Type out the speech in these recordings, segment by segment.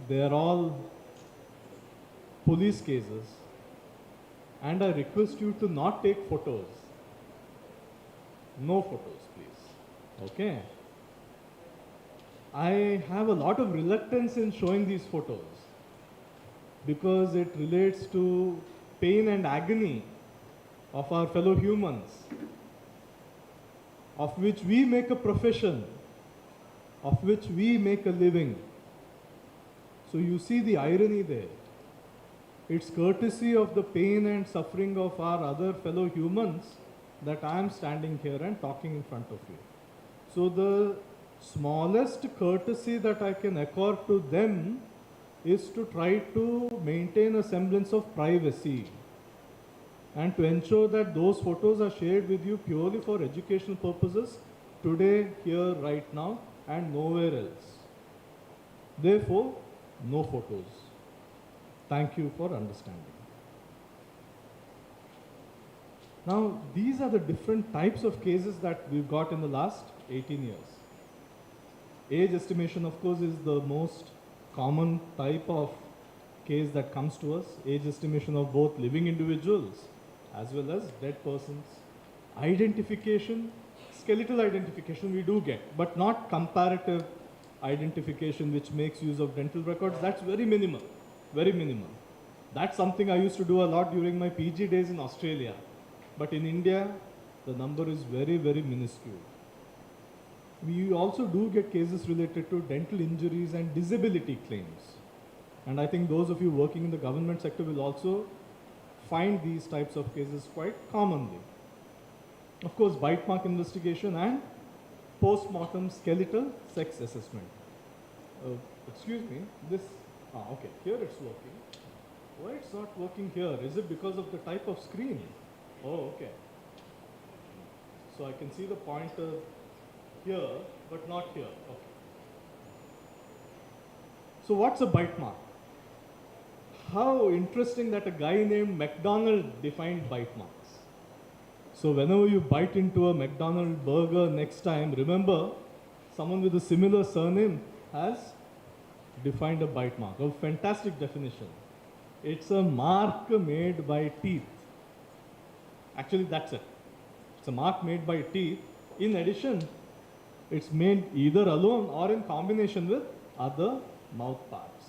They are all police cases, and I request you to not take photos. No photos, please. Okay? I have a lot of reluctance in showing these photos because it relates to pain and agony of our fellow humans, of which we make a profession, of which we make a living. So you see the irony there. It's courtesy of the pain and suffering of our other fellow humans that I am standing here and talking in front of you. So the smallest courtesy that I can accord to them is to try to maintain a semblance of privacy and to ensure that those photos are shared with you purely for educational purposes today, here, right now, and nowhere else. Therefore, no photos. Thank you for understanding. Now, these are the different types of cases that we've got in the last 18 years. Age estimation, of course, is the most common type of case that comes to us. Age estimation of both living individuals as well as dead persons. Identification, skeletal identification we do get, but not comparative identification which makes use of dental records. That's very minimal, very minimal. That's something I used to do a lot during my PG days in Australia. But in India, the number is very, very minuscule. We also do get cases related to dental injuries and disability claims. And I think those of you working in the government sector will also find these types of cases quite commonly. Of course, bite mark investigation and post-mortem skeletal sex assessment. Excuse me, okay, here it's working. Why it's not working here? Is it because of the type of screen? Oh, okay. So I can see the pointer here, but not here. Okay. So what's a bite mark? How interesting that a guy named McDonald defined bite marks. So whenever you bite into a McDonald burger next time, remember someone with a similar surname has defined a bite mark. A fantastic definition. It's a mark made by teeth. Actually, that's it. It's a mark made by teeth. In addition, it's made either alone or in combination with other mouth parts.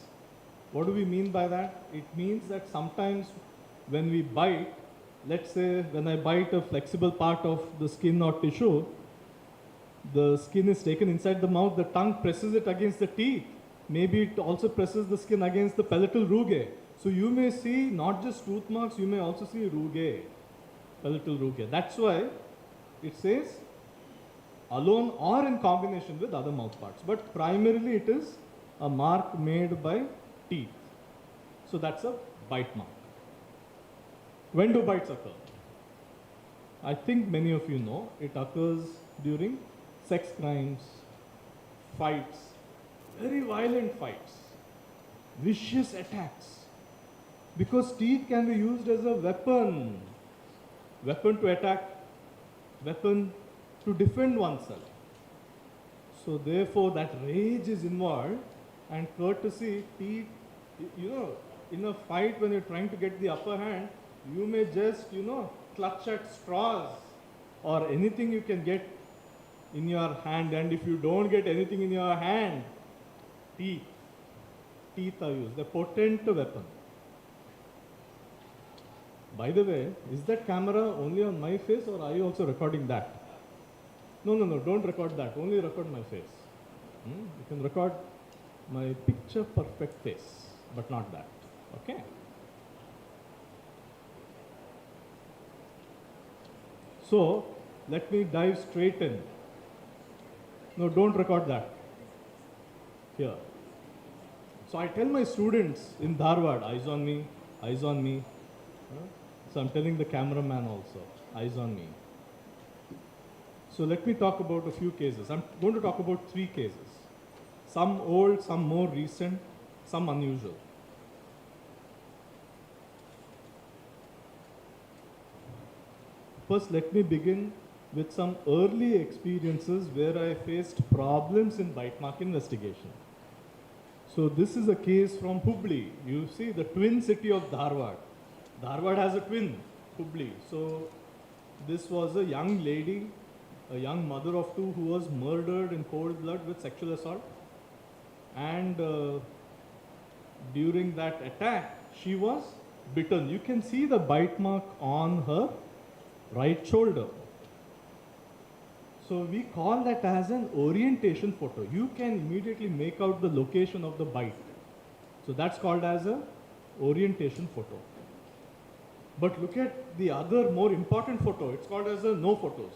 What do we mean by that? It means that sometimes when we bite, let's say when I bite a flexible part of the skin or tissue, the skin is taken inside the mouth, the tongue presses it against the teeth. Maybe it also presses the skin against the palatal rugae. So you may see not just tooth marks, you may also see rugae, palatal rugae. That's why it says alone or in combination with other mouth parts. But primarily it is a mark made by teeth. So that's a bite mark. When do bites occur? I think many of you know it occurs during sex crimes, fights, very violent fights, vicious attacks. Because teeth can be used as a weapon. Weapon to attack, weapon to defend oneself. So therefore that rage is involved, and courtesy, teeth, in a fight when you're trying to get the upper hand, you may just, clutch at straws or anything you can get in your hand. And if you don't get anything in your hand, teeth are used, the potent weapon. By the way, is that camera only on my face or are you also recording that? No, don't record that, only record my face. You can record my picture perfect face, but not that, okay? So, let me dive straight in. No, don't record that. Here. So I tell my students in Dharwad, eyes on me, eyes on me. So I'm telling the cameraman also, eyes on me. So let me talk about a few cases. I'm going to talk about 3 cases. Some old, some more recent, some unusual. First, let me begin with some early experiences where I faced problems in bite mark investigation. So this is a case from Hubli. You see the twin city of Dharwad. Dharwad has a twin, Hubli. So this was a young lady, a young mother of two who was murdered in cold blood with sexual assault. And during that attack, she was bitten. You can see the bite mark on her right shoulder. So we call that as an orientation photo. You can immediately make out the location of the bite. So that's called as a orientation photo. But look at the other more important photo. It's called as a no photos.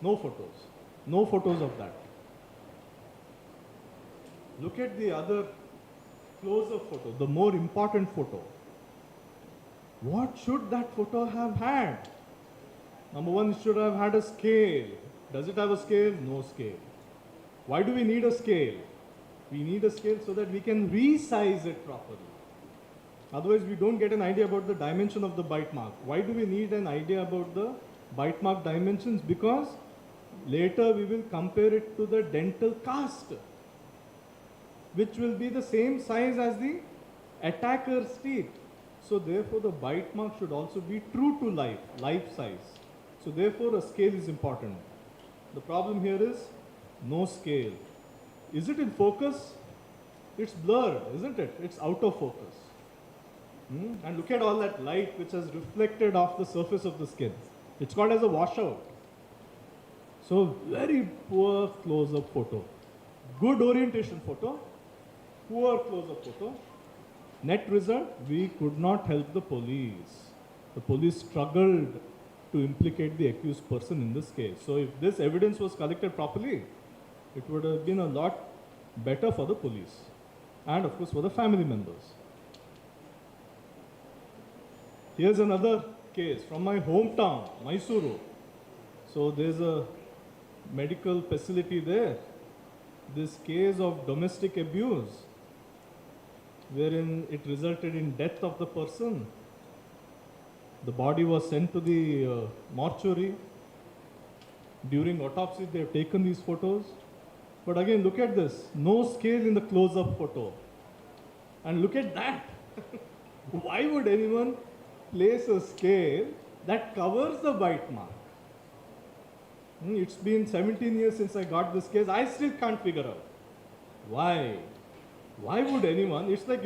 No photos. No photos of that. Look at the other close-up photo, the more important photo. What should that photo have had? Number one, it should have had a scale. Does it have a scale? No scale. Why do we need a scale? We need a scale so that we can resize it properly. Otherwise, we don't get an idea about the dimension of the bite mark. Why do we need an idea about the bite mark dimensions? Because later we will compare it to the dental cast, which will be the same size as the attacker's teeth. So therefore, the bite mark should also be true to life, life size. So therefore, a scale is important. The problem here is no scale. Is it in focus? It's blurred, isn't it? It's out of focus. And look at all that light which has reflected off the surface of the skin. It's called as a washout. So very poor close-up photo. Good orientation photo, poor close-up photo. Net result, we could not help the police. The police struggled to implicate the accused person in this case. So if this evidence was collected properly, it would have been a lot better for the police and of course for the family members. Here's another case from my hometown, Mysuru. So there's a medical facility there. This case of domestic abuse, wherein it resulted in death of the person. The body was sent to the mortuary. During autopsy, they have taken these photos. But again, look at this. No scale in the close-up photo. And look at that. Why would anyone place a scale that covers the bite mark? It's been 17 years since I got this case. I still can't figure out. Why? Why would anyone? It's like,